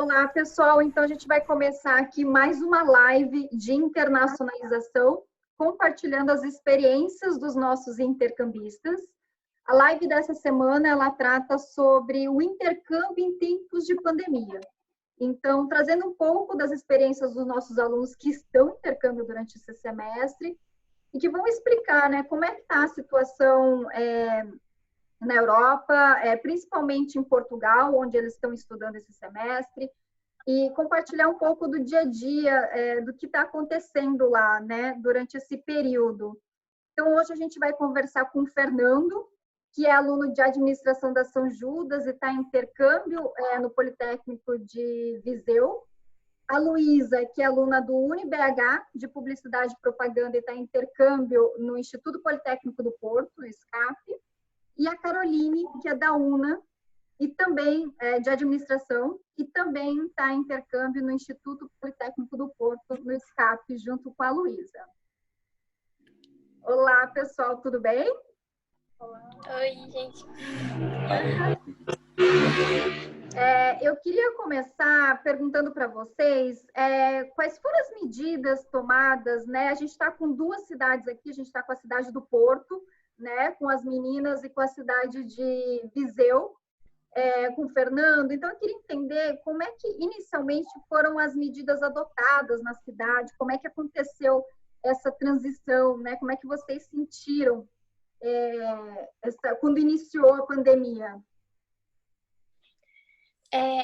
Olá, pessoal. Então, a gente vai começar aqui mais uma live de internacionalização, compartilhando as experiências dos nossos intercambistas. A live dessa semana, ela trata sobre o intercâmbio em tempos de pandemia. Então, trazendo um pouco das experiências dos nossos alunos que estão em intercâmbio durante esse semestre e que vão explicar, né, como é que está a situação na Europa, principalmente em Portugal, onde eles estão estudando esse semestre, e compartilhar um pouco do dia a dia, do que está acontecendo lá, né, durante esse período. Então, hoje a gente vai conversar com o Fernando, que é aluno de administração da São Judas e está em intercâmbio no Politécnico de Viseu. A Luísa, que é aluna do UniBH, de Publicidade e Propaganda, e está em intercâmbio no Instituto Politécnico do Porto, no SCAP. E a Caroline, que é da UNA, e também de administração, e também está em intercâmbio no Instituto Politécnico do Porto, no SCAP, junto com a Luísa. Olá, pessoal, tudo bem? Oi, gente. Eu queria começar perguntando para vocês quais foram as medidas tomadas, né? A gente está com duas cidades aqui, a gente está com a cidade do Porto, né, com as meninas, e com a cidade de Viseu, com o Fernando. Então, eu queria entender como é que inicialmente foram as medidas adotadas na cidade, como é que aconteceu essa transição, né? Como é que vocês sentiram quando iniciou a pandemia?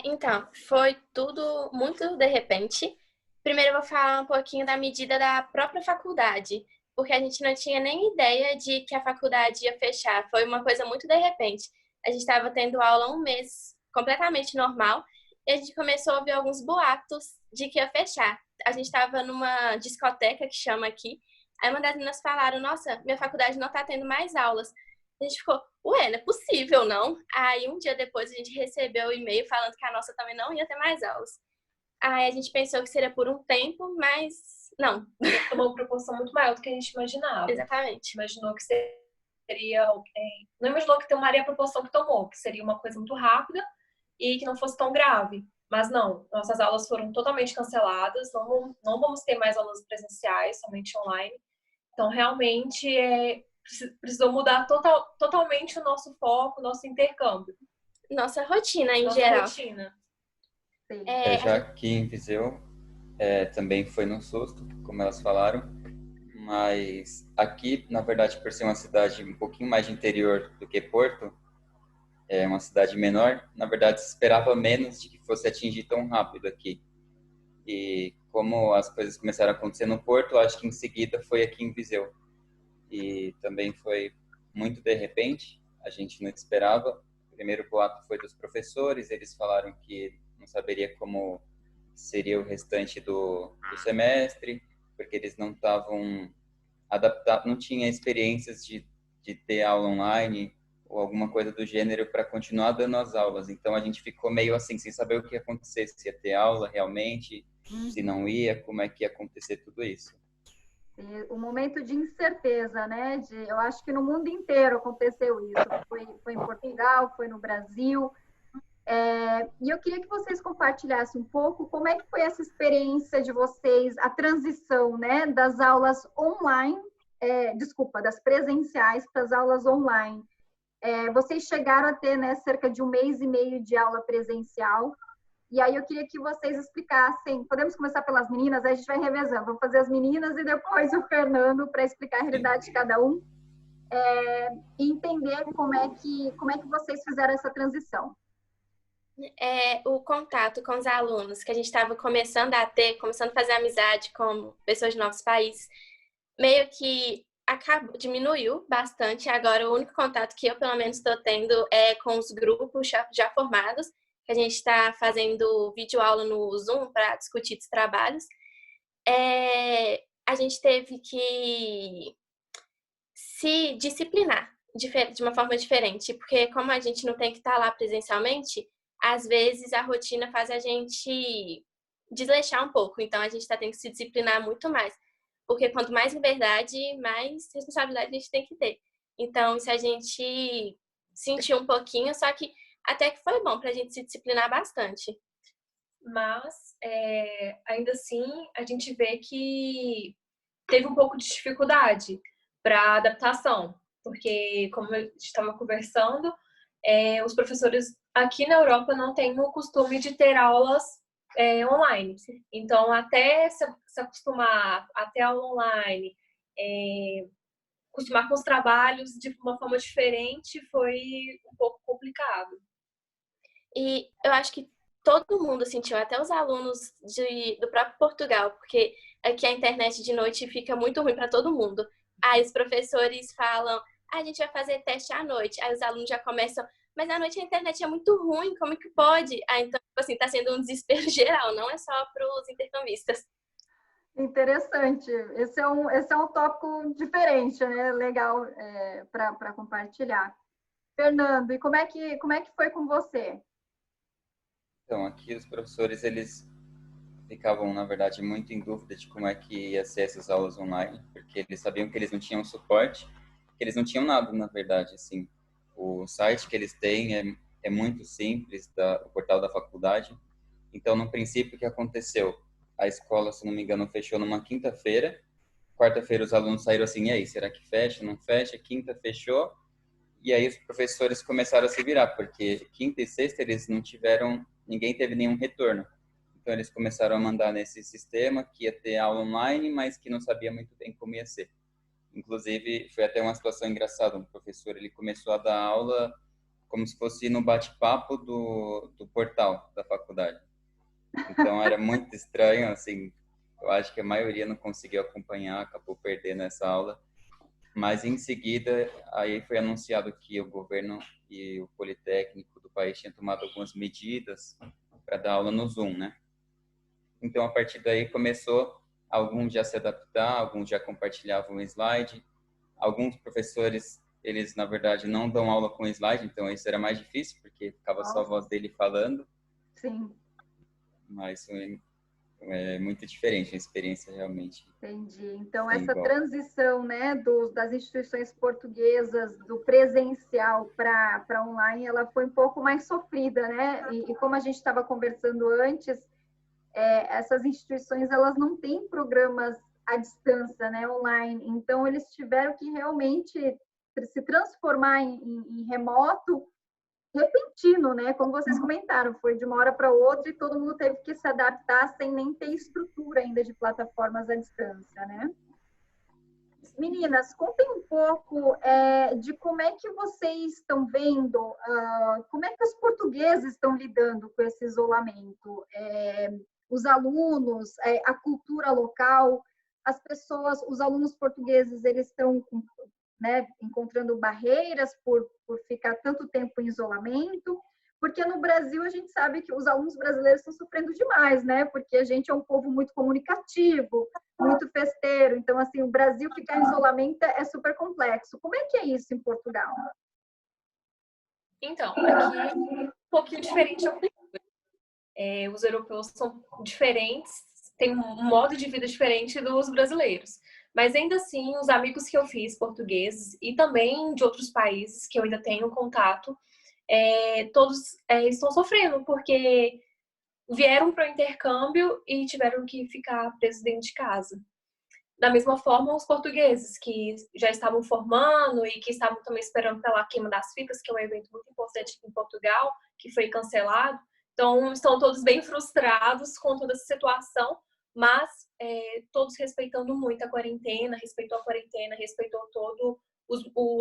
Então, foi tudo muito de repente. Primeiro eu vou falar um pouquinho da medida da própria faculdade, porque a gente não tinha nem ideia de que a faculdade ia fechar. Foi uma coisa muito de repente. A gente estava tendo aula um mês completamente normal e a gente começou a ouvir alguns boatos de que ia fechar. A gente estava numa discoteca que chama aqui. Aí uma das meninas falaram: Nossa, minha faculdade não está tendo mais aulas. A gente ficou: Ué, não é possível, não? Aí um dia depois a gente recebeu o e-mail falando que a nossa também não ia ter mais aulas. Aí a gente pensou que seria por um tempo, mas não. Tomou uma proporção muito maior do que a gente imaginava. Exatamente. Imaginou que seria... Não imaginou que tomaria a proporção que tomou, que seria uma coisa muito rápida e que não fosse tão grave. Mas não, nossas aulas foram totalmente canceladas, não vamos ter mais aulas presenciais, somente online. Então, realmente, precisou mudar totalmente o nosso foco, o nosso intercâmbio. Nossa rotina em Nossa geral. rotina. Já aqui em Viseu, também foi num susto, como elas falaram, mas aqui, na verdade, por ser uma cidade um pouquinho mais de interior do que Porto, é uma cidade menor, na verdade, se esperava menos de que fosse atingir tão rápido aqui. E como as coisas começaram a acontecer no Porto, acho que em seguida foi aqui em Viseu. E também foi muito de repente, a gente não esperava. O primeiro boato foi dos professores, eles falaram que não saberia como seria o restante do semestre, porque eles não estavam adaptados, não tinha experiências de ter aula online ou alguma coisa do gênero para continuar dando as aulas. Então a gente ficou meio assim, sem saber o que ia acontecer, se ia ter aula realmente, se não ia, como é que ia acontecer tudo isso. O momento de incerteza, né? Eu acho que no mundo inteiro aconteceu isso. Foi em Portugal, foi no Brasil. E eu queria que vocês compartilhassem um pouco como é que foi essa experiência de vocês, a transição, né, das aulas online, das presenciais para as aulas online. Vocês chegaram a ter, né, cerca de 1 mês e meio de aula presencial. E aí eu queria que vocês explicassem, podemos começar pelas meninas, aí a gente vai revezando, vamos fazer as meninas e depois o Fernando para explicar a realidade de cada um, e entender como é que vocês fizeram essa transição. O contato com os alunos que a gente estava começando a fazer amizade com pessoas de novos países, meio que diminuiu bastante. Agora o único contato que eu, pelo menos, estou tendo é com os grupos já formados, que a gente está fazendo videoaula no Zoom para discutir os trabalhos. A gente teve que se disciplinar de uma forma diferente, porque como a gente não tem que estar lá presencialmente, às vezes a rotina faz a gente desleixar um pouco. Então a gente está tendo que se disciplinar muito mais, porque quanto mais liberdade, mais responsabilidade a gente tem que ter. Então, se a gente sentiu um pouquinho, só que até que foi bom para a gente se disciplinar bastante. mas ainda assim a gente vê que teve um pouco de dificuldade para adaptação, porque, como a gente estava conversando, os professores aqui na Europa não têm o costume de ter aulas online. Então, até se acostumar a ter aula online, acostumar com os trabalhos de uma forma diferente foi um pouco complicado. E eu acho que todo mundo sentiu, até os alunos do próprio Portugal, porque aqui a internet de noite fica muito ruim para todo mundo. Aí os professores falam, a gente vai fazer teste à noite. Aí os alunos já começam, mas à noite a internet é muito ruim, como que pode? Então, assim, tá sendo um desespero geral, não é só para os intercambistas. Interessante. Esse é um tópico diferente, né? Legal para compartilhar. Fernando, e como é que foi com você? Então, aqui os professores, eles ficavam, na verdade, muito em dúvida de como é que ia ser essas aulas online, porque eles sabiam que eles não tinham suporte, que eles não tinham nada, na verdade, assim. O site que eles têm é muito simples, o portal da faculdade. Então, no princípio, o que aconteceu? A escola, se não me engano, fechou numa quinta-feira. Quarta-feira, os alunos saíram assim, e aí, será que fecha, não fecha? Quinta fechou. E aí os professores começaram a se virar, porque quinta e sexta eles não tiveram, ninguém teve nenhum retorno. Então eles começaram a mandar nesse sistema que ia ter aula online, mas que não sabia muito bem como ia ser. Inclusive, foi até uma situação engraçada. Um professor, ele começou a dar aula como se fosse no bate-papo do portal da faculdade. Então era muito estranho, assim, eu acho que a maioria não conseguiu acompanhar, acabou perdendo essa aula. Mas em seguida, aí foi anunciado que o governo e o Politécnico do país tinham tomado algumas medidas para dar aula no Zoom, né? Então, a partir daí começou, alguns já se adaptar, alguns já compartilhavam o slide. Alguns professores, eles, na verdade, não dão aula com slide, então isso era mais difícil, porque ficava só a voz dele falando. Sim. Mas é muito diferente a experiência, realmente. Entendi. Então, essa transição, né, das instituições portuguesas, do presencial para online, ela foi um pouco mais sofrida, né? E como a gente estava conversando antes, essas instituições, elas não têm programas à distância, né, online. Então, eles tiveram que realmente se transformar em remoto repentino, né? Como vocês comentaram, foi de uma hora para outra e todo mundo teve que se adaptar sem nem ter estrutura ainda de plataformas à distância, né? Meninas, contem um pouco de como é que vocês estão vendo, como é que os portugueses estão lidando com esse isolamento, os alunos, a cultura local, as pessoas, os alunos portugueses, eles estão né, encontrando barreiras por ficar tanto tempo em isolamento, porque no Brasil a gente sabe que os alunos brasileiros estão sofrendo demais, né? Porque a gente é um povo muito comunicativo, muito festeiro, então assim, o Brasil ficar em isolamento é super complexo. Como é que é isso em Portugal? Então, aqui é um pouquinho diferente. Os europeus são diferentes, têm um modo de vida diferente dos brasileiros. Mas ainda assim, os amigos que eu fiz portugueses e também de outros países que eu ainda tenho contato, todos estão sofrendo, porque vieram para o intercâmbio e tiveram que ficar presos dentro de casa. Da mesma forma, os portugueses que já estavam formando e que estavam também esperando pela queima das fitas, que é um evento muito importante aqui em Portugal, que foi cancelado. Então, estão todos bem frustrados com toda essa situação, mas todos respeitando muito a quarentena, respeitou todo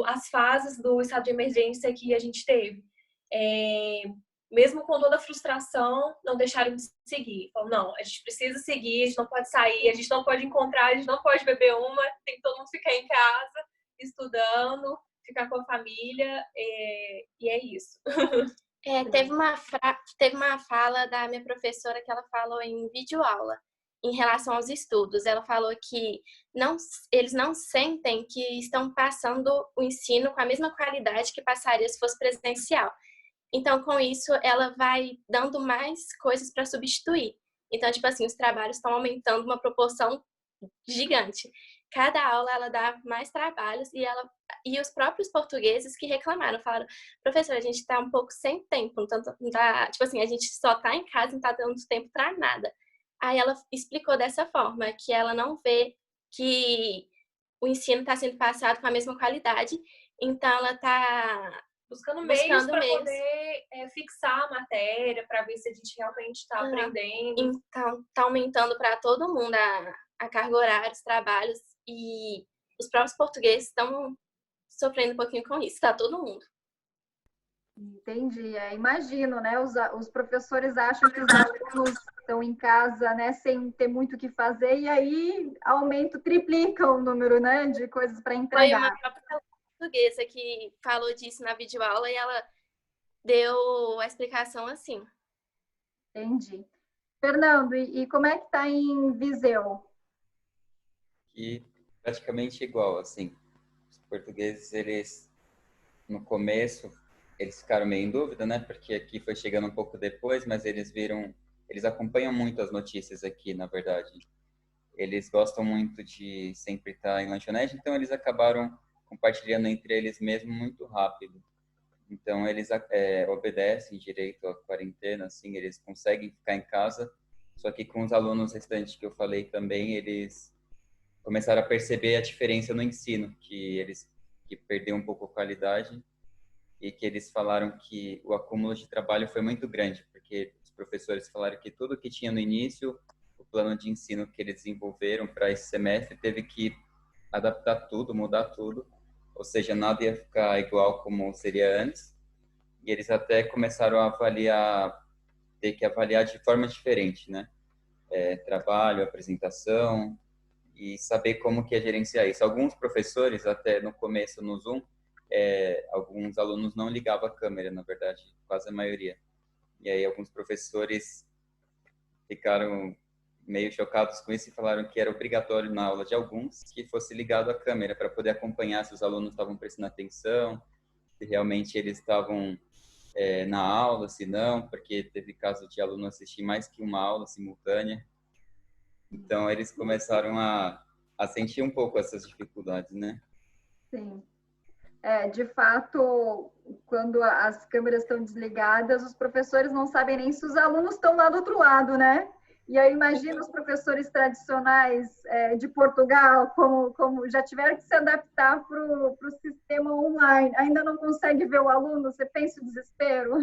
as fases do estado de emergência que a gente teve. Mesmo com toda a frustração, não deixaram de seguir. Falaram, não, a gente precisa seguir, a gente não pode sair, a gente não pode encontrar, a gente não pode beber uma, tem que todo mundo ficar em casa, estudando, ficar com a família, e é isso. Teve uma fala da minha professora que ela falou em videoaula, em relação aos estudos. Ela falou que eles não sentem que estão passando o ensino com a mesma qualidade que passaria se fosse presencial. Então, com isso, ela vai dando mais coisas para substituir. Então, tipo assim, os trabalhos estão aumentando uma proporção gigante. Cada aula ela dá mais trabalhos e os próprios portugueses que reclamaram, falaram, professora, a gente está um pouco sem tempo, tanto, tipo assim, a gente só está em casa, não está dando tempo para nada. Aí ela explicou dessa forma, que ela não vê que o ensino está sendo passado com a mesma qualidade, então ela está buscando meios para poder fixar a matéria, para ver se a gente realmente está aprendendo. Então, está aumentando para todo mundo a carga horária, os trabalhos, e os próprios portugueses estão sofrendo um pouquinho com isso, tá todo mundo. Entendi. Imagino, né? Os professores acham que os alunos estão em casa, né, sem ter muito o que fazer, e aí triplica o número, né, de coisas para entregar. Foi uma própria portuguesa que falou disso na videoaula e ela deu a explicação assim. Entendi. Fernando, e como é que está em Viseu? E praticamente igual, assim. Os portugueses, eles, no começo, eles ficaram meio em dúvida, né? Porque aqui foi chegando um pouco depois, mas eles acompanham muito as notícias aqui, na verdade. Eles gostam muito de sempre estar em lanchonete, então eles acabaram compartilhando entre eles mesmo muito rápido. Então, eles obedecem direito à quarentena, assim, eles conseguem ficar em casa, só que com os alunos restantes que eu falei também, eles começaram a perceber a diferença no ensino, que perdeu um pouco a qualidade e que eles falaram que o acúmulo de trabalho foi muito grande, porque os professores falaram que tudo que tinha no início, o plano de ensino que eles desenvolveram para esse semestre, teve que adaptar tudo, mudar tudo, ou seja, nada ia ficar igual como seria antes, e eles até começaram a ter que avaliar de forma diferente, né? Trabalho, apresentação, e saber como que é gerenciar isso. Alguns professores, até no começo no Zoom, alguns alunos não ligavam a câmera, na verdade, quase a maioria. E aí alguns professores ficaram meio chocados com isso e falaram que era obrigatório na aula de alguns que fosse ligado a câmera para poder acompanhar se os alunos estavam prestando atenção, se realmente eles estavam na aula, se não, porque teve caso de aluno assistir mais que uma aula simultânea. Então, eles começaram a sentir um pouco essas dificuldades, né? Sim. De fato, quando as câmeras estão desligadas, os professores não sabem nem se os alunos estão lá do outro lado, né? E aí imagino os professores tradicionais de Portugal, como já tiveram que se adaptar para o sistema online. Ainda não consegue ver o aluno? Você pensa o desespero?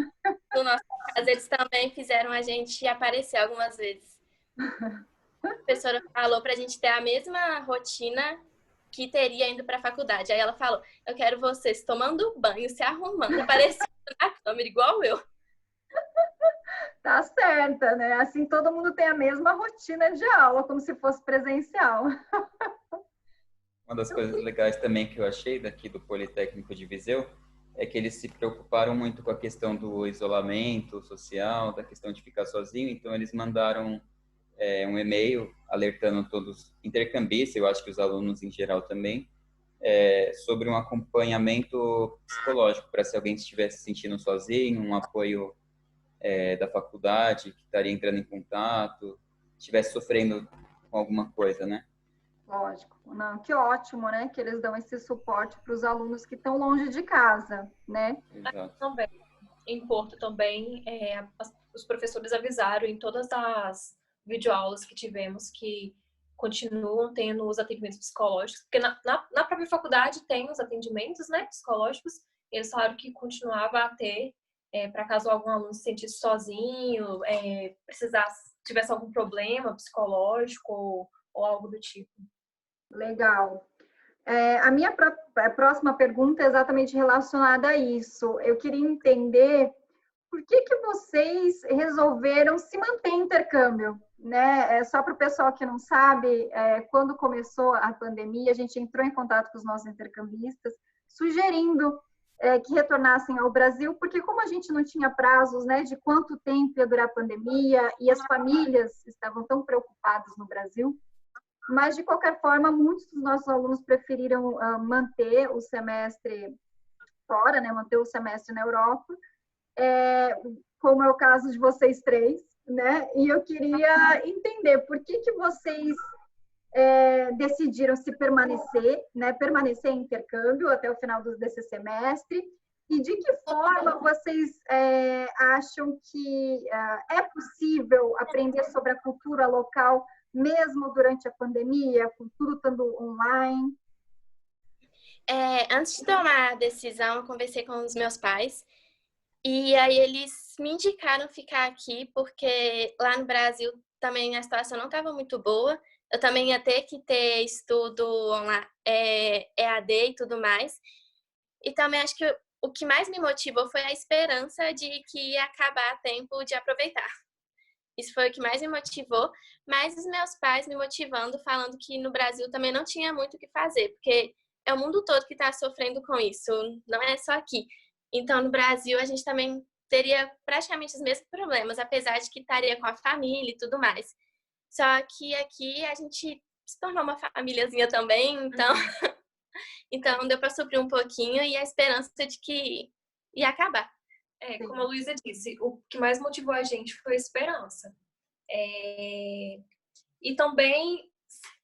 No nosso caso, eles também fizeram a gente aparecer algumas vezes. A professora falou para a gente ter a mesma rotina que teria indo para a faculdade. Aí ela falou, eu quero vocês tomando banho, se arrumando, aparecendo na câmera, igual eu. Tá certa, né? Assim todo mundo tem a mesma rotina de aula, como se fosse presencial. Uma das coisas legais também que eu achei daqui do Politécnico de Viseu é que eles se preocuparam muito com a questão do isolamento social, da questão de ficar sozinho, então eles mandaram um e-mail alertando todos, intercambistas, eu acho que os alunos em geral também, sobre um acompanhamento psicológico, para se alguém estivesse se sentindo sozinho, um apoio da faculdade, que estaria entrando em contato, estivesse sofrendo com alguma coisa, né? Lógico. Não, que ótimo, né? Que eles dão esse suporte para os alunos que estão longe de casa, né? Exato. Também, em Porto também, os professores avisaram em todas as videoaulas que tivemos que continuam tendo os atendimentos psicológicos, porque na própria faculdade tem os atendimentos, né, psicológicos, e eles falaram que continuava a ter, para caso algum aluno se sentisse sozinho, tivesse algum problema psicológico ou algo do tipo. Legal. A minha próxima pergunta é exatamente relacionada a isso. Eu queria entender por que vocês resolveram se manter em intercâmbio, né? Só para o pessoal que não sabe, quando começou a pandemia, a gente entrou em contato com os nossos intercambistas, sugerindo que retornassem ao Brasil, porque como a gente não tinha prazos, né, de quanto tempo ia durar a pandemia e as famílias estavam tão preocupadas no Brasil, mas de qualquer forma, muitos dos nossos alunos preferiram manter o semestre fora, né, manter o semestre na Europa, como é o caso de vocês três, né? E eu queria entender por que vocês decidiram se permanecer, né, permanecer em intercâmbio até o final desse semestre. E de que forma vocês acham que é possível aprender sobre a cultura local mesmo durante a pandemia, com tudo estando online? Antes de tomar a decisão, eu conversei com os meus pais e aí eles me indicaram ficar aqui porque lá no Brasil também a situação não estava muito boa. Eu também ia ter que ter estudo online, EAD e tudo mais. E também acho que o que mais me motivou foi a esperança de que ia acabar a tempo de aproveitar. Isso foi o que mais me motivou, mas os meus pais me motivando, falando que no Brasil também não tinha muito o que fazer, porque é o mundo todo que está sofrendo com isso, não é só aqui. Então, no Brasil, a gente também teria praticamente os mesmos problemas, apesar de que estaria com a família e tudo mais. Só que aqui a gente se tornou uma famíliazinha também, então deu para suprir um pouquinho e a esperança de que ia acabar. Como a Luísa disse, o que mais motivou a gente foi a esperança. E também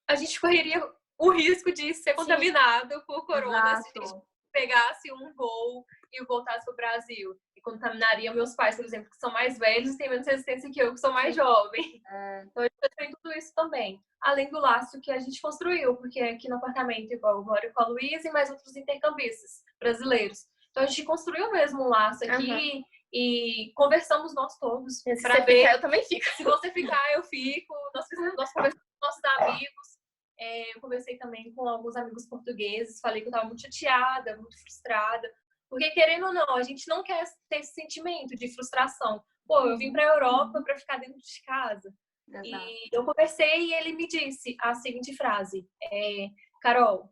a gente correria o risco de ser contaminado por corona. Exato. Se a gente pegasse um voo e voltasse para o Brasil. E contaminaria meus pais, por exemplo, que são mais velhos e têm menos resistência que eu, que sou mais jovem. Então, a gente tem tudo isso também. Além do laço que a gente construiu, porque aqui no apartamento, igual eu moro com a Luísa e mais outros intercambistas brasileiros. Então, a gente construiu mesmo um laço aqui e conversamos nós todos. Se você ficar, eu também fico. Se você ficar, eu fico. Nós conversamos com nossos amigos. Eu conversei também com alguns amigos portugueses. Falei que eu estava muito chateada, muito frustrada. Porque, querendo ou não, a gente não quer ter esse sentimento de frustração. Pô, eu vim para a Europa para ficar dentro de casa. Exato. E eu conversei e ele me disse a seguinte frase. Carol,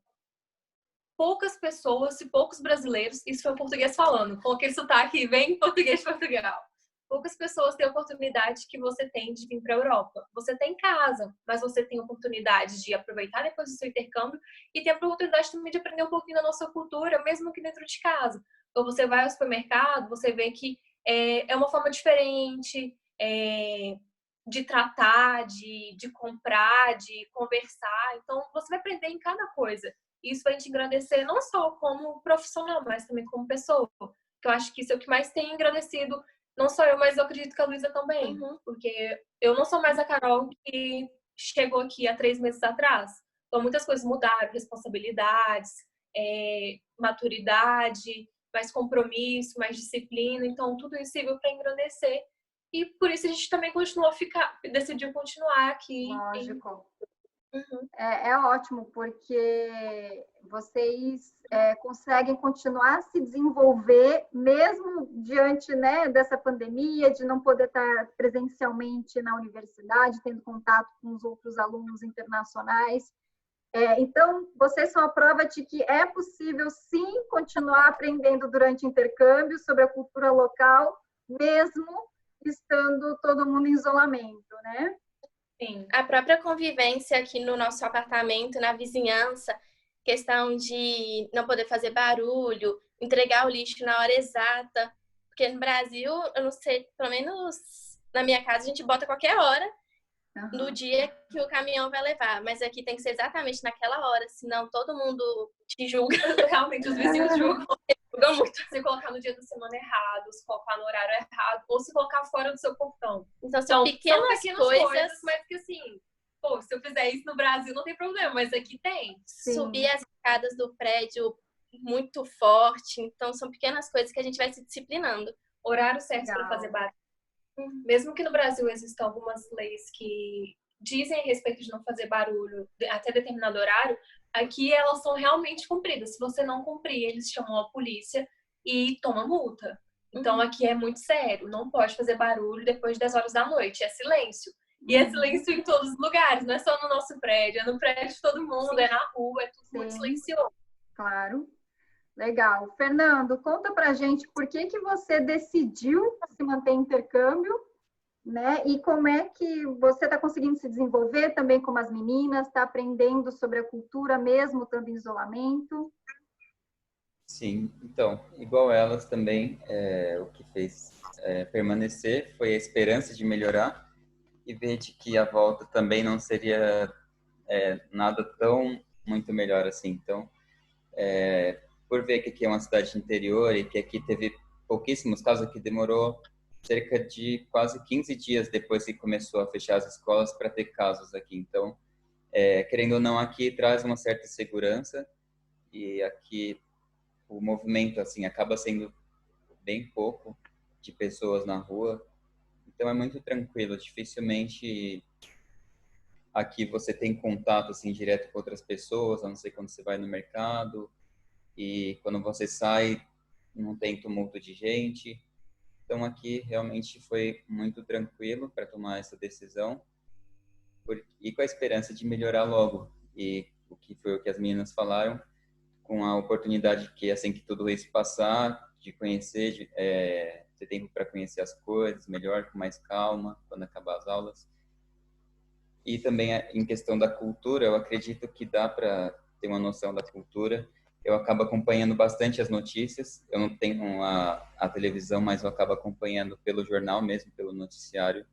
poucas pessoas e poucos brasileiros, isso foi o português falando, com aquele sotaque bem português de Portugal. Poucas pessoas têm a oportunidade que você tem de vir para a Europa. Você tem casa, mas você tem a oportunidade de aproveitar depois do seu intercâmbio e tem a oportunidade também de aprender um pouquinho da nossa cultura, mesmo que dentro de casa. Então, você vai ao supermercado, você vê que é uma forma diferente de tratar, de comprar, de conversar. Então, você vai aprender em cada coisa. Isso vai te engrandecer não só como profissional, mas também como pessoa. Que eu acho que isso é o que mais tem engrandecido, não só eu, mas eu acredito que a Luísa também. Porque eu não sou mais a Carol que chegou aqui há 3 meses atrás. Então, muitas coisas mudaram, responsabilidades, maturidade, mais compromisso, mais disciplina. Então, tudo isso serviu para engrandecer. E por isso a gente também decidiu continuar aqui. Lógico. É ótimo, porque vocês conseguem continuar a se desenvolver mesmo diante, né, dessa pandemia, de não poder estar presencialmente na universidade, tendo contato com os outros alunos internacionais. Então, vocês são a prova de que é possível, sim, continuar aprendendo durante o intercâmbio sobre a cultura local, mesmo estando todo mundo em isolamento, né? Sim, a própria convivência aqui no nosso apartamento, na vizinhança, questão de não poder fazer barulho, entregar o lixo na hora exata, porque no Brasil, eu não sei, pelo menos na minha casa, a gente bota qualquer hora no dia que o caminhão vai levar, mas aqui tem que ser exatamente naquela hora, senão todo mundo te julga. Realmente, os vizinhos julgam muito. Se colocar no dia da semana errado, se colocar no horário errado, ou se colocar fora do seu portão. Então, são pequenas coisas, mas que assim, pô, se eu fizer isso no Brasil não tem problema, mas aqui tem. Sim. Subir as escadas do prédio muito forte, então são pequenas coisas que a gente vai se disciplinando. Horário certo para fazer barulho. Mesmo que no Brasil existam algumas leis que dizem a respeito de não fazer barulho até determinado horário, aqui elas são realmente cumpridas. Se você não cumprir, eles chamam a polícia e tomam multa. Então, aqui é muito sério. Não pode fazer barulho depois de 10 horas da noite. É silêncio. E é silêncio em todos os lugares. Não é só no nosso prédio. É no prédio de todo mundo. Sim. É na rua. É tudo muito silencioso. Claro. Legal. Fernando, conta pra gente por que você decidiu se manter em intercâmbio, né? E como é que você está conseguindo se desenvolver também como as meninas, está aprendendo sobre a cultura mesmo estando em isolamento? Sim, então, igual elas também, o que fez permanecer foi a esperança de melhorar e ver de que a volta também não seria nada tão muito melhor assim. Então, por ver que aqui é uma cidade de interior e que aqui teve pouquíssimos casos, que demorou cerca de quase 15 dias depois que começou a fechar as escolas para ter casos aqui. Então, querendo ou não, aqui traz uma certa segurança e aqui o movimento assim acaba sendo bem pouco de pessoas na rua. Então é muito tranquilo, dificilmente aqui você tem contato assim direto com outras pessoas, a não ser quando você vai no mercado, e quando você sai não tem tumulto de gente. Então aqui realmente foi muito tranquilo para tomar essa decisão e com a esperança de melhorar logo. E o que foi o que as meninas falaram, com a oportunidade que assim que tudo isso passar, de conhecer, ter tempo para conhecer as coisas melhor, com mais calma, quando acabar as aulas. E também em questão da cultura, eu acredito que dá para ter uma noção da cultura. Eu acabo acompanhando bastante as notícias. Eu não tenho a televisão, mas eu acabo acompanhando pelo jornal mesmo, pelo noticiário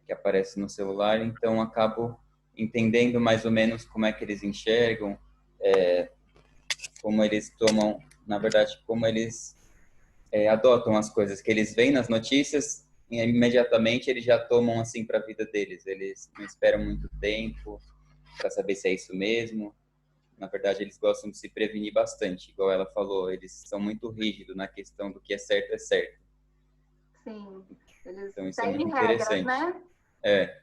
que aparece no celular. Então, acabo entendendo mais ou menos como é que eles enxergam, como eles tomam, na verdade, como eles adotam as coisas que eles veem nas notícias, e imediatamente eles já tomam assim para a vida deles. Eles não esperam muito tempo para saber se é isso mesmo. Na verdade, eles gostam de se prevenir bastante, igual ela falou. Eles são muito rígidos na questão do que é certo é certo. Sim, eles então isso é seguem muito regras, interessante. né?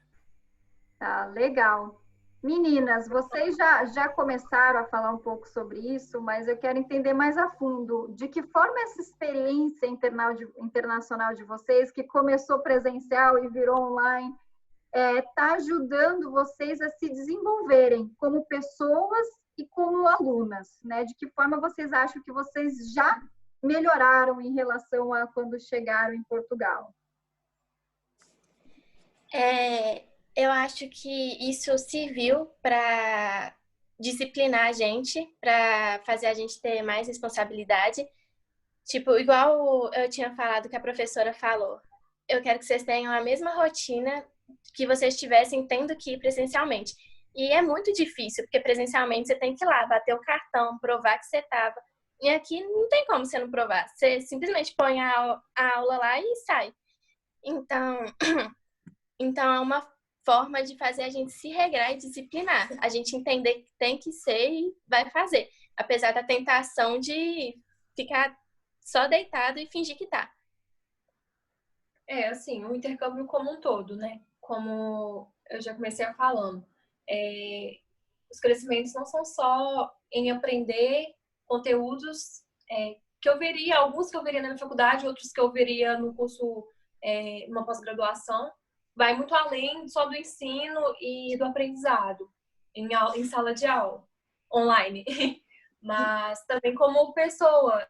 Tá, legal. Meninas, vocês já começaram a falar um pouco sobre isso, mas eu quero entender mais a fundo de que forma essa experiência internacional de vocês, que começou presencial e virou online, está ajudando vocês a se desenvolverem como pessoas e como alunas, né? De que forma vocês acham que vocês já melhoraram em relação a quando chegaram em Portugal? Eu acho que isso serviu para disciplinar a gente, para fazer a gente ter mais responsabilidade. Tipo, igual eu tinha falado que a professora falou, eu quero que vocês tenham a mesma rotina que vocês tivessem tendo que ir presencialmente. E é muito difícil, porque presencialmente você tem que ir lá, bater o cartão, provar que você estava. E aqui não tem como você não provar. Você simplesmente põe a aula lá e sai. Então é uma forma de fazer a gente se regrar e disciplinar. A gente entender que tem que ser e vai fazer. Apesar da tentação de ficar só deitado e fingir que tá. Assim, o intercâmbio como um todo, né? Como eu já comecei falando, os crescimentos não são só em aprender conteúdos que eu veria, alguns que eu veria na faculdade, outros que eu veria no curso, numa pós-graduação, vai muito além só do ensino e do aprendizado em sala de aula, online. Mas também como pessoa,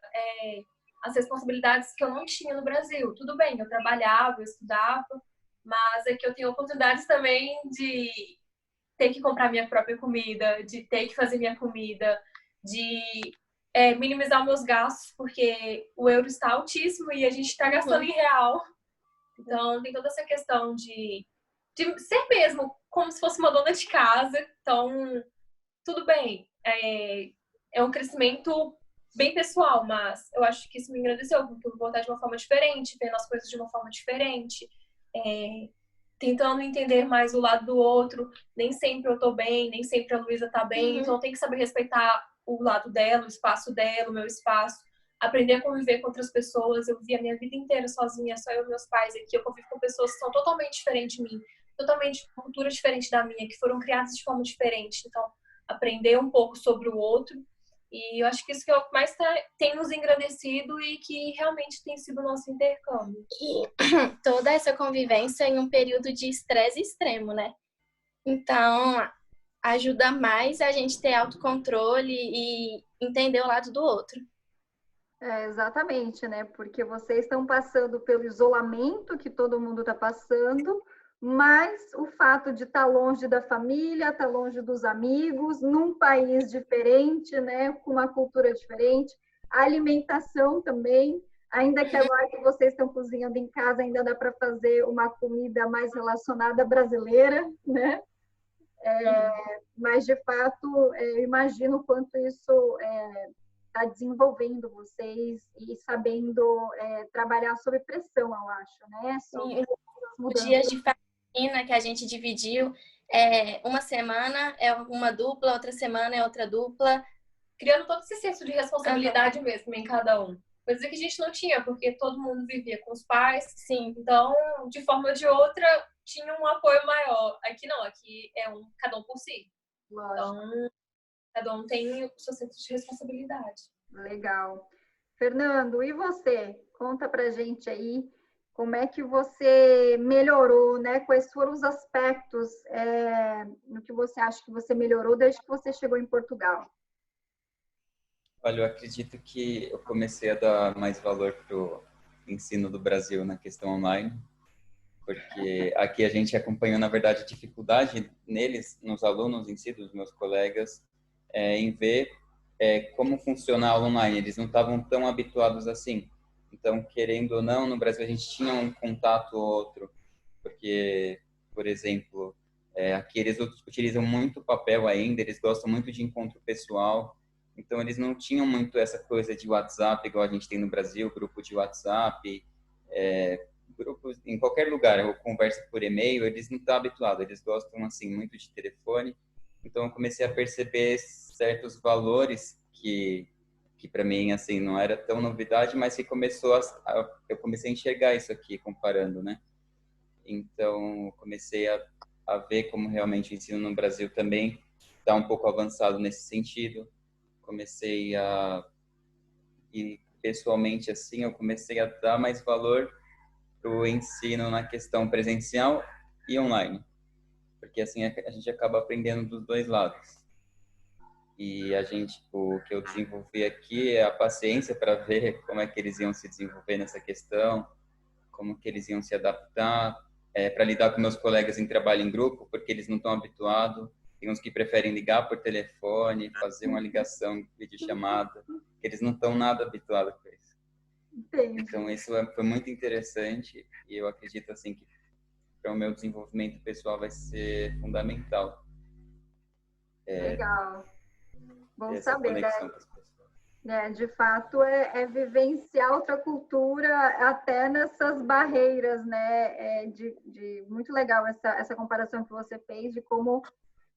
as responsabilidades que eu não tinha no Brasil. Tudo bem, eu trabalhava, eu estudava, mas é que eu tenho oportunidades também de ter que comprar minha própria comida, de ter que fazer minha comida, de minimizar meus gastos, porque o euro está altíssimo e a gente está gastando em real. Então, tem toda essa questão de ser mesmo como se fosse uma dona de casa. Então, tudo bem. É um crescimento bem pessoal, mas eu acho que isso me engrandeceu, porque eu vou voltar de uma forma diferente, vendo as coisas de uma forma diferente, tentando entender mais o lado do outro. Nem sempre eu tô bem, nem sempre a Luísa tá bem, então eu tenho que saber respeitar o lado dela, o espaço dela, o meu espaço, aprender a conviver com outras pessoas. Eu vivi a minha vida inteira sozinha, só eu e meus pais aqui. Eu convivo com pessoas que são totalmente diferentes de mim, totalmente com cultura diferente da minha, que foram criadas de forma diferente. Então, aprender um pouco sobre o outro. E eu acho que isso que é o que mais tem nos engrandecido e que realmente tem sido o nosso intercâmbio. E toda essa convivência em um período de estresse extremo, né? Então, ajuda mais a gente ter autocontrole e entender o lado do outro. Exatamente, né? Porque vocês estão passando pelo isolamento que todo mundo está passando, mas o fato de estar longe da família, estar longe dos amigos, num país diferente, né? Com uma cultura diferente, a alimentação também, ainda que agora que vocês estão cozinhando em casa, ainda dá para fazer uma comida mais relacionada à brasileira, né? Mas, de fato, eu imagino o quanto isso está desenvolvendo vocês e sabendo trabalhar sob pressão, eu acho, né? Sim, os dias de faxina que a gente dividiu, uma semana é uma dupla, outra semana é outra dupla. Criando todo esse senso de responsabilidade mesmo em cada um. Coisa que a gente não tinha, porque todo mundo vivia com os pais. Sim. Então, de forma ou de outra, tinha um apoio maior. Aqui não, aqui cada um por si. Lógico. Então, cada um tem o seu senso de responsabilidade. Legal. Fernando, e você? Conta pra gente aí como é que você melhorou, né? Quais foram os aspectos no que você acha que você melhorou desde que você chegou em Portugal? Olha, eu acredito que eu comecei a dar mais valor para o ensino do Brasil na questão online, porque aqui a gente acompanhou, na verdade, a dificuldade neles, nos alunos em si, dos meus colegas, em ver como funciona a aula online. Eles não estavam tão habituados assim. Então, querendo ou não, no Brasil a gente tinha um contato ou outro, porque, por exemplo, aqui eles utilizam muito papel ainda, eles gostam muito de encontro pessoal. Então, eles não tinham muito essa coisa de WhatsApp, igual a gente tem no Brasil, grupo de WhatsApp, grupos em qualquer lugar, ou conversa por e-mail, eles não estão habituados, eles gostam, assim, muito de telefone. Então, eu comecei a perceber certos valores que para mim, assim, não era tão novidade, mas que eu comecei a enxergar isso aqui, comparando, né? Então, comecei a ver como realmente o ensino no Brasil também está um pouco avançado nesse sentido. E pessoalmente assim, eu comecei a dar mais valor para o ensino na questão presencial e online, porque assim a gente acaba aprendendo dos dois lados. E o que eu desenvolvi aqui é a paciência para ver como é que eles iam se desenvolver nessa questão, como que eles iam se adaptar, para lidar com meus colegas em trabalho em grupo, porque eles não estão habituados. Tem uns que preferem ligar por telefone, fazer uma ligação, videochamada, que eles não estão nada habituados com isso. Entendi. Então, isso foi muito interessante e eu acredito assim que para o meu desenvolvimento pessoal vai ser fundamental. Legal. Bom essa saber, conexão né? com as pessoas. De fato, é vivenciar outra cultura até nessas barreiras, né? Muito legal essa comparação que você fez de como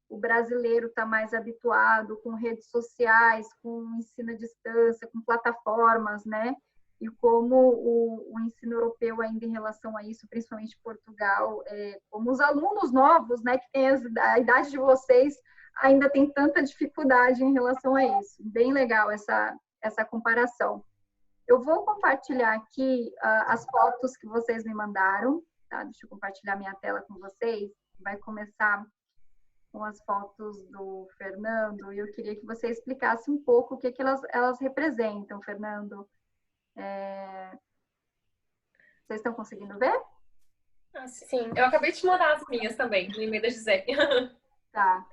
o brasileiro está mais habituado com redes sociais, com ensino à distância, com plataformas, né? E como o ensino europeu ainda em relação a isso, principalmente Portugal, como os alunos novos, né, que têm a idade de vocês, ainda tem tanta dificuldade em relação a isso. Bem legal essa comparação. Eu vou compartilhar aqui as fotos que vocês me mandaram, tá? Deixa eu compartilhar minha tela com vocês. Vai começar com as fotos do Fernando, e eu queria que você explicasse um pouco o que elas representam, Fernando. Vocês estão conseguindo ver? Sim, eu acabei de mandar as minhas também, no e-mail da Gisele. Tá.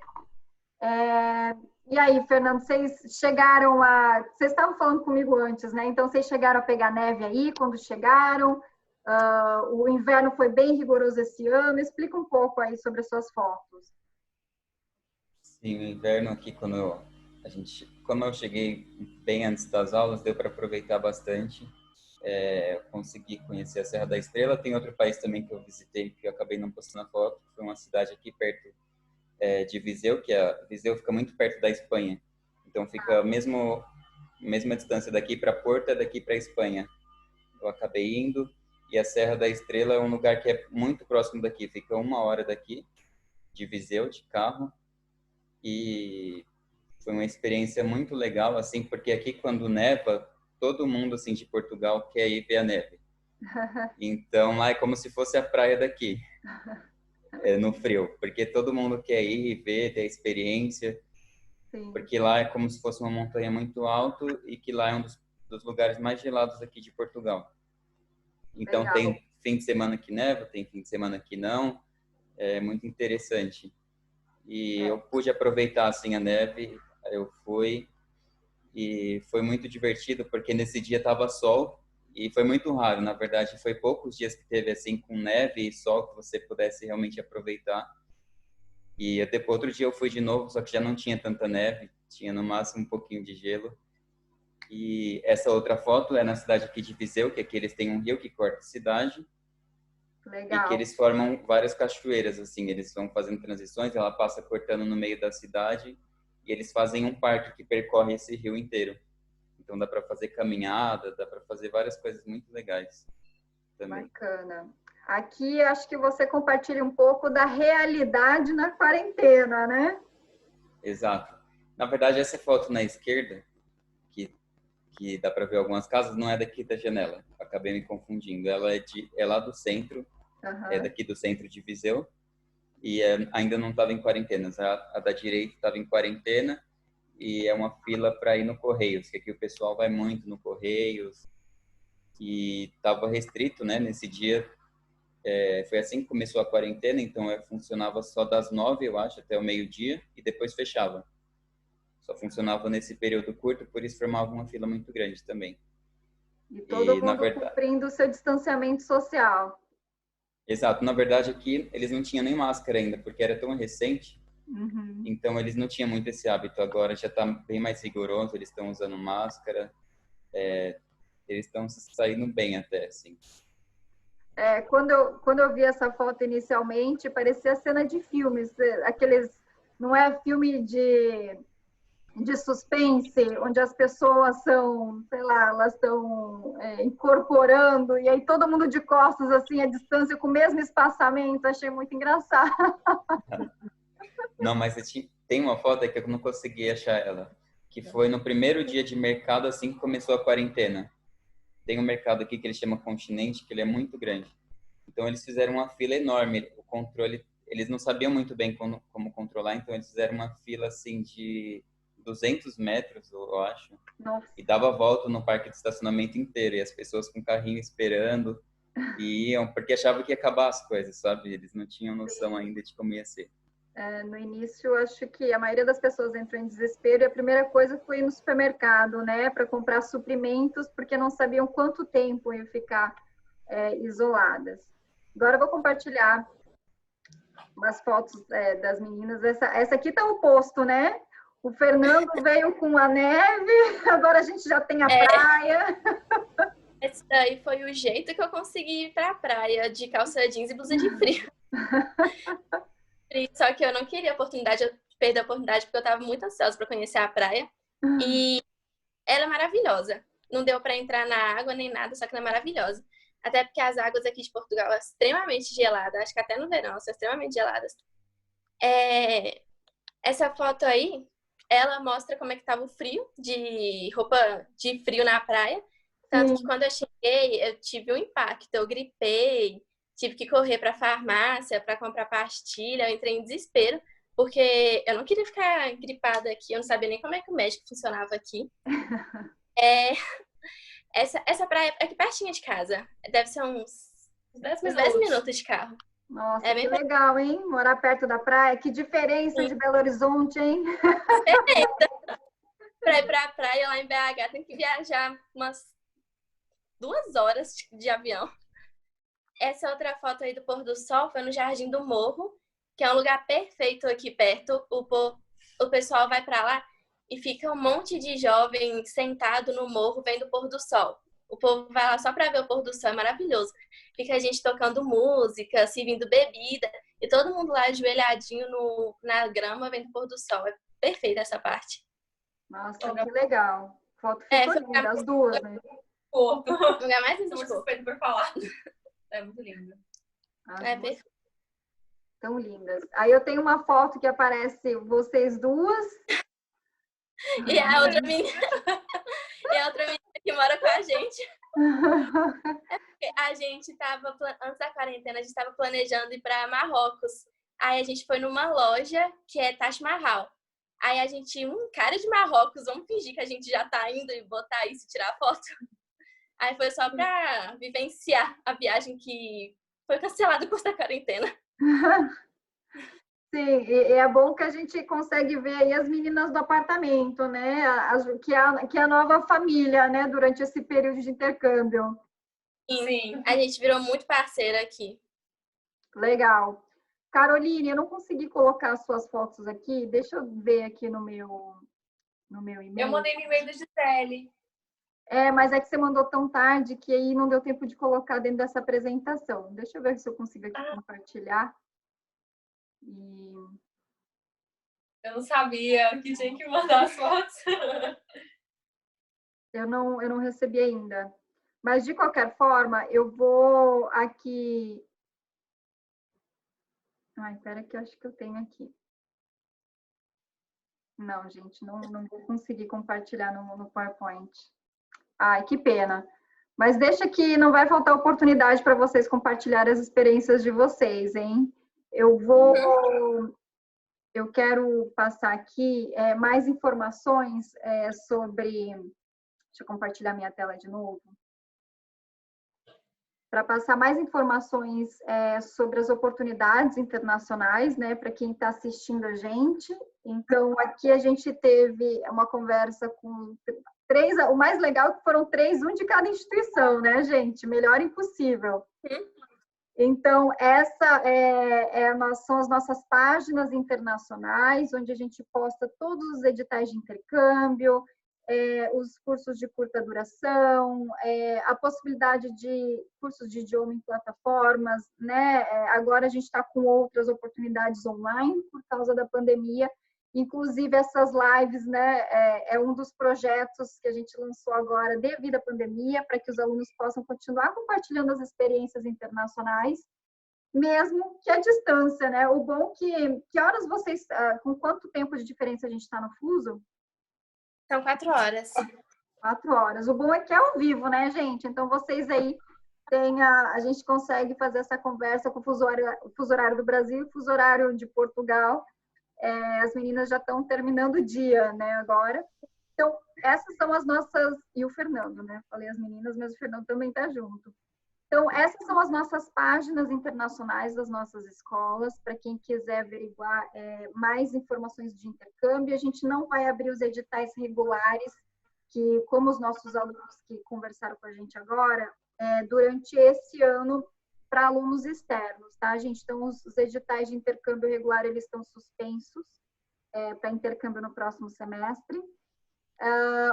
E aí, Fernando, vocês chegaram a... Vocês estavam falando comigo antes, né? Então, vocês chegaram a pegar neve aí quando chegaram? O inverno foi bem rigoroso esse ano. Explica um pouco aí sobre as suas fotos. Sim, o inverno aqui, como eu cheguei bem antes das aulas, deu para aproveitar bastante. Consegui conhecer a Serra da Estrela. Tem outro país também que eu visitei, que eu acabei não postando a foto. Foi uma cidade aqui perto de Viseu, Viseu fica muito perto da Espanha. Então, fica a mesma distância daqui para Porto, daqui para Espanha. Eu acabei indo. E a Serra da Estrela é um lugar que é muito próximo daqui. Fica 1 hora daqui, de Viseu, de carro. E foi uma experiência muito legal, assim, porque aqui quando neva, todo mundo, assim, de Portugal quer ir ver a neve. Então, lá é como se fosse a praia daqui, no frio, porque todo mundo quer ir ver, ter a experiência, Sim. Porque lá é como se fosse uma montanha muito alta e que lá é um dos lugares mais gelados aqui de Portugal. Então, Legal. tem fim de semana que neva, tem fim de semana que não, é muito interessante. E eu pude aproveitar assim a neve, eu fui e foi muito divertido porque nesse dia tava sol e foi muito raro, na verdade, foi poucos dias que teve assim com neve e sol que você pudesse realmente aproveitar. E depois, outro dia eu fui de novo, só que já não tinha tanta neve, tinha no máximo um pouquinho de gelo. E essa outra foto é na cidade aqui de Viseu, que aqui eles têm um rio que corta a cidade. Legal. E que eles formam várias cachoeiras, assim, eles vão fazendo transições, ela passa cortando no meio da cidade e eles fazem um parque que percorre esse rio inteiro. Então dá para fazer caminhada, dá para fazer várias coisas muito legais também. Bacana. Aqui acho que você compartilha um pouco da realidade na quarentena, né? Exato. Na verdade, essa foto na esquerda, que dá para ver algumas casas, não é daqui da janela. Acabei me confundindo. Ela é lá do centro, é daqui do centro de Viseu. E ainda não estava em quarentena. A da direita estava em quarentena e é uma fila para ir no Correios, que aqui o pessoal vai muito no Correios. E estava restrito, né? Nesse dia, foi assim que começou a quarentena, então funcionava só das 9, eu acho, até o meio-dia, e depois fechava. Só funcionava nesse período curto, por isso formava uma fila muito grande também. E todo mundo cumprindo o seu distanciamento social. Exato. Na verdade, aqui eles não tinham nem máscara ainda, porque era tão recente. Uhum. Então, eles não tinham muito esse hábito. Agora já está bem mais rigoroso, eles estão usando máscara. Eles estão se saindo bem até, assim. Quando eu vi essa foto inicialmente, parecia cena de filmes. Aqueles, não é filme de suspense, onde as pessoas são, sei lá, elas estão incorporando, e aí todo mundo de costas, assim, a distância, com o mesmo espaçamento. Achei muito engraçado. Não, mas tem uma foto que eu não consegui achar ela, que foi no primeiro dia de mercado, assim que começou a quarentena. Tem um mercado aqui que ele chama Continente, que ele é muito grande. Então, eles fizeram uma fila enorme. O controle, eles não sabiam muito bem como controlar, então eles fizeram uma fila, assim, de 200 metros, eu acho. Nossa. E dava volta no parque de estacionamento inteiro. E as pessoas com carrinho esperando e iam, porque achavam que ia acabar as coisas, sabe? Eles não tinham noção ainda de como ia ser. No início, acho que a maioria das pessoas entrou em desespero e a primeira coisa foi ir no supermercado, né, para comprar suprimentos, porque não sabiam quanto tempo iam ficar isoladas. Agora eu vou compartilhar umas fotos das meninas. Essa aqui tá o oposto, né? O Fernando veio com a neve, agora a gente já tem a praia. Esse daí foi o jeito que eu consegui ir pra praia, de calça jeans e blusa de frio. Só que eu não queria perder a oportunidade, porque eu estava muito ansiosa para conhecer a praia. E ela é maravilhosa. Não deu para entrar na água nem nada, só que ela é maravilhosa. Até porque as águas aqui de Portugal são extremamente geladas. Acho que até no verão são extremamente geladas. Essa foto aí, ela mostra como é que estava o frio, de roupa de frio na praia. Tanto que quando eu cheguei, eu tive um impacto. Eu gripei. Tive que correr para a farmácia para comprar pastilha. Eu entrei em desespero, porque eu não queria ficar gripada aqui. Eu não sabia nem como é que o médico funcionava aqui. Essa praia é aqui pertinho de casa. Deve ser uns 10 minutos de carro. Nossa, que legal, hein? Morar perto da praia. Que diferença de Belo Horizonte, hein? Para ir para a praia lá em BH, tem que viajar umas 2 horas de avião. Essa outra foto aí do pôr do sol foi no Jardim do Morro, que é um lugar perfeito aqui perto. O pessoal vai para lá e fica um monte de jovens sentado no morro vendo o pôr do sol. O povo vai lá só para ver o pôr do sol, é maravilhoso. Fica a gente tocando música, servindo bebida, e todo mundo lá ajoelhadinho na grama vendo o pôr do sol. É perfeita essa parte. Nossa, que legal. Foto ficou linda, as duas, né? O lugar mais lindo de suspeito por falar. É muito linda. Perfeito. Tão lindas. Aí eu tenho uma foto que aparece vocês duas. E a outra menina que mora com a gente. A gente estava, antes da quarentena, a gente estava planejando ir para Marrocos. Aí a gente foi numa loja que é Taj Mahal. Aí a gente, cara de Marrocos, vamos fingir que a gente já tá indo e botar isso e tirar foto. Aí foi só para vivenciar a viagem que foi cancelada por essa quarentena. Sim, e é bom que a gente consegue ver aí as meninas do apartamento, né? Que é a nova família, né? Durante esse período de intercâmbio. Sim, a gente virou muito parceira aqui. Legal. Caroline, eu não consegui colocar as suas fotos aqui. Deixa eu ver aqui no meu e-mail. Eu mandei no e-mail da Gisele. Mas é que você mandou tão tarde que aí não deu tempo de colocar dentro dessa apresentação. Deixa eu ver se eu consigo aqui compartilhar. Eu não sabia que tinha que mandar as fotos. Eu não recebi ainda. Mas, de qualquer forma, eu vou aqui... espera que eu acho que eu tenho aqui. Não, gente, não vou conseguir compartilhar no PowerPoint. Ai, que pena. Mas deixa que não vai faltar oportunidade para vocês compartilhar as experiências de vocês, hein? Eu quero passar aqui mais informações sobre... Deixa eu compartilhar minha tela de novo. Para passar mais informações sobre as oportunidades internacionais, né, para quem está assistindo a gente. Então, aqui a gente teve uma conversa com 3, o mais legal é que foram 3, um de cada instituição, né, gente? Melhor impossível. Então, essa são as nossas páginas internacionais, onde a gente posta todos os editais de intercâmbio, os cursos de curta duração, a possibilidade de cursos de idioma em plataformas, né? Agora a gente está com outras oportunidades online por causa da pandemia, inclusive essas lives, né? É um dos projetos que a gente lançou agora devido à pandemia, para que os alunos possam continuar compartilhando as experiências internacionais, mesmo que à distância, né? O bom que horas vocês, com quanto tempo de diferença a gente está no fuso? São 4 horas. 4 horas. O bom é que é ao vivo, né, gente? Então, vocês aí a gente consegue fazer essa conversa com o fuso horário do Brasil e o fuso horário de Portugal. As meninas já estão terminando o dia, né, agora. Então, essas são as nossas... E o Fernando, né? Falei as meninas, mas o Fernando também está junto. Então, essas são as nossas páginas internacionais das nossas escolas, para quem quiser averiguar mais informações de intercâmbio. A gente não vai abrir os editais regulares, que, como os nossos alunos que conversaram com a gente agora, durante esse ano, para alunos externos, tá, gente? Então, os editais de intercâmbio regular, eles estão suspensos para intercâmbio no próximo semestre.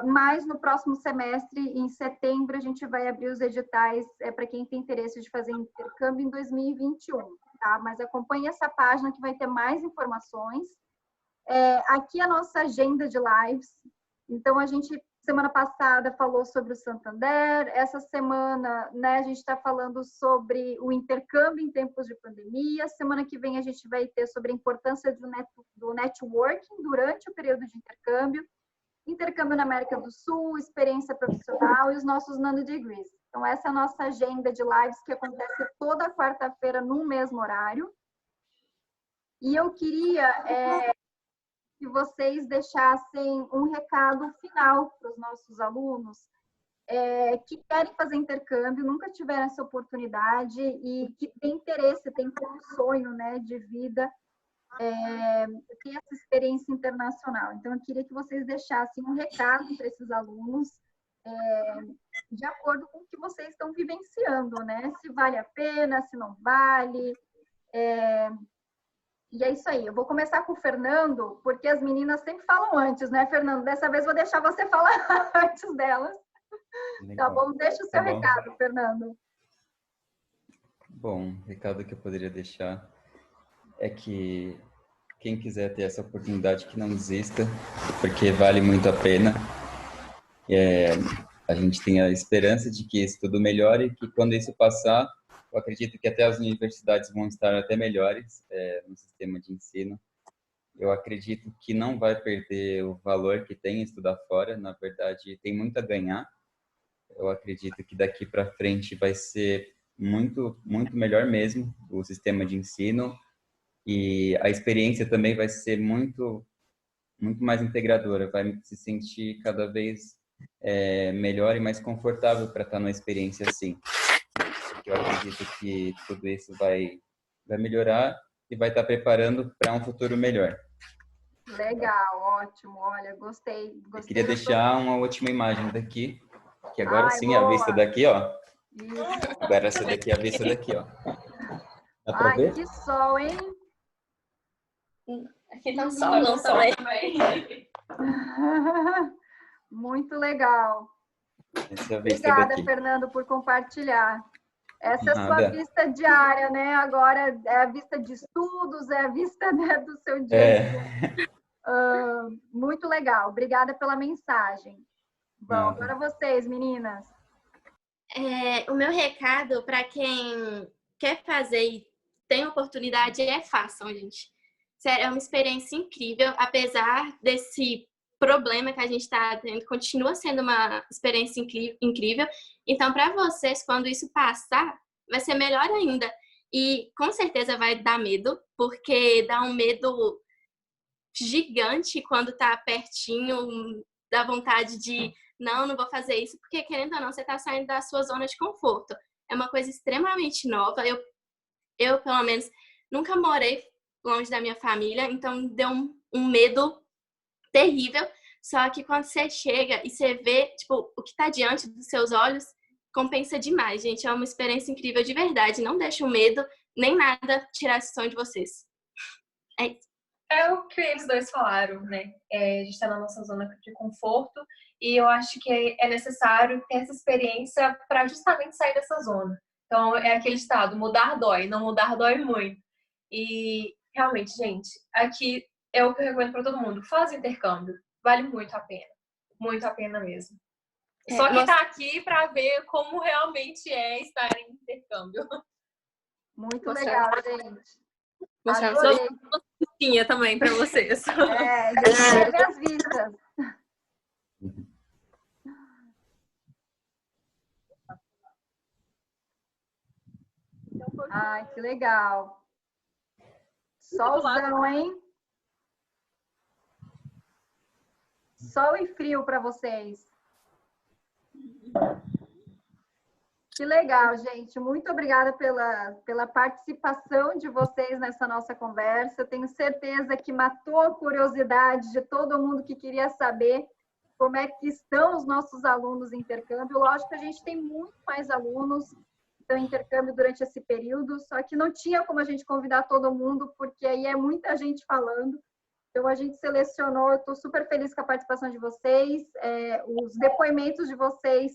Mas no próximo semestre, em setembro, a gente vai abrir os editais para quem tem interesse de fazer intercâmbio em 2021, tá? Mas acompanhe essa página que vai ter mais informações. Aqui a nossa agenda de lives. Então, a gente, semana passada, falou sobre o Santander. Essa semana, né, a gente está falando sobre o intercâmbio em tempos de pandemia. Semana que vem, a gente vai ter sobre a importância do networking durante o período de intercâmbio. Intercâmbio na América do Sul, experiência profissional e os nossos nanodegrees. Então, essa é a nossa agenda de lives que acontece toda quarta-feira no mesmo horário. E eu queria que vocês deixassem um recado final para os nossos alunos que querem fazer intercâmbio, nunca tiveram essa oportunidade e que têm interesse, têm como sonho, né, de vida ter essa experiência internacional. Então, eu queria que vocês deixassem um recado para esses alunos de acordo com o que vocês estão vivenciando, né? Se vale a pena, se não vale. E é isso aí. Eu vou começar com o Fernando, porque as meninas sempre falam antes, né, Fernando? Dessa vez vou deixar você falar antes delas. Legal. Tá bom? Deixa o seu recado, Fernando. Bom, o recado que eu poderia deixar é que quem quiser ter essa oportunidade, que não desista, porque vale muito a pena. A gente tem a esperança de que isso tudo melhore e que quando isso passar, eu acredito que até as universidades vão estar até melhores no sistema de ensino. Eu acredito que não vai perder o valor que tem estudar fora, na verdade, tem muito a ganhar. Eu acredito que daqui para frente vai ser muito, muito melhor mesmo o sistema de ensino. E a experiência também vai ser muito, muito mais integradora, vai se sentir cada vez melhor e mais confortável para estar numa experiência assim. Eu acredito que tudo isso vai melhorar e vai estar preparando para um futuro melhor. Legal, ótimo. Olha, gostei. Eu queria deixar uma última imagem daqui, que agora sim boa. A vista daqui, ó. Isso. Agora essa daqui é a vista daqui, ó. Dá pra ver? Que sol, hein? Aqui tá um solão também. Muito legal. Obrigada, Fernando, por compartilhar. Essa é a sua vista diária, né? Agora é a vista de estudos, é a vista, né, do seu dia. Muito legal. Obrigada pela mensagem. Bom, agora vocês, meninas. O meu recado para quem quer fazer e tem oportunidade é façam, gente. Sério, é uma experiência incrível, apesar desse problema que a gente está tendo, continua sendo uma experiência incrível. Então, para vocês, quando isso passar, vai ser melhor ainda. E com certeza vai dar medo, porque dá um medo gigante quando tá pertinho, dá vontade de não vou fazer isso, porque querendo ou não, você tá saindo da sua zona de conforto. É uma coisa extremamente nova. Eu pelo menos, nunca morei longe da minha família, então deu um medo terrível. Só que quando você chega e você vê, tipo, o que tá diante dos seus olhos, compensa demais, gente. É uma experiência incrível de verdade. Não deixa o medo, nem nada tirar esse sonho de vocês. É isso. É o que eles dois falaram, né? A gente tá na nossa zona de conforto e eu acho que é necessário ter essa experiência para justamente sair dessa zona. Então, é aquele estado, mudar dói, não mudar dói muito. E, realmente, gente, aqui é o que eu recomendo para todo mundo. Faz o intercâmbio. Vale muito a pena. Muito a pena mesmo. Só quem tá aqui para ver como realmente é estar em intercâmbio. Muito legal, gente. Mostrar sua vistinha também para vocês. Já ver as vistas. Ai, que legal. Solzão, hein? Sol e frio para vocês. Que legal, gente. Muito obrigada pela participação de vocês nessa nossa conversa. Eu tenho certeza que matou a curiosidade de todo mundo que queria saber como é que estão os nossos alunos em intercâmbio. Lógico que a gente tem muito mais alunos que estão em intercâmbio durante esse período, só que não tinha como a gente convidar todo mundo, porque aí é muita gente falando. Então, a gente selecionou, eu estou super feliz com a participação de vocês, os depoimentos de vocês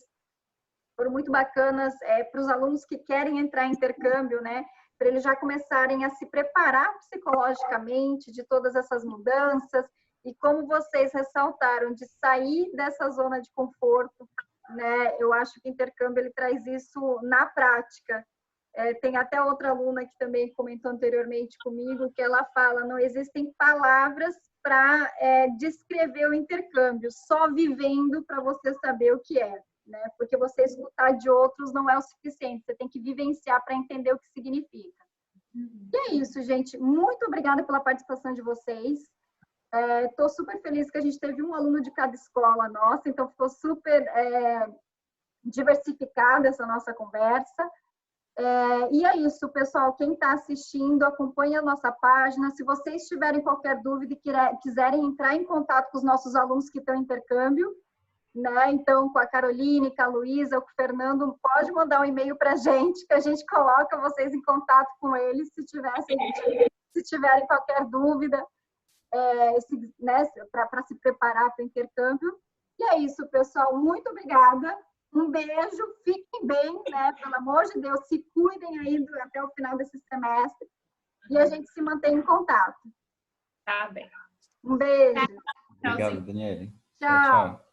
foram muito bacanas para os alunos que querem entrar em intercâmbio, né? Para eles já começarem a se preparar psicologicamente de todas essas mudanças e como vocês ressaltaram de sair dessa zona de conforto, né? Eu acho que o intercâmbio ele traz isso na prática. Tem até outra aluna que também comentou anteriormente comigo que ela fala, não existem palavras para descrever o intercâmbio, só vivendo para você saber o que é. Né? Porque você escutar de outros não é o suficiente, você tem que vivenciar para entender o que significa. E é isso, gente. Muito obrigada pela participação de vocês. Estou super feliz que a gente teve um aluno de cada escola nossa, então ficou super diversificada essa nossa conversa. E é isso, pessoal. Quem está assistindo, acompanhe a nossa página. Se vocês tiverem qualquer dúvida e quiserem entrar em contato com os nossos alunos que estão em intercâmbio, né? Então, com a Caroline, com a Luísa, com o Fernando, pode mandar um e-mail para a gente, que a gente coloca vocês em contato com eles, se tiverem qualquer dúvida, né? Para se preparar para o intercâmbio. E é isso, pessoal. Muito obrigada. Um beijo. Fiquem bem, né? Pelo amor de Deus, se cuidem aí até o final desse semestre. E a gente se mantém em contato. Tá bem. Um beijo. Obrigado, Daniele. Tchau.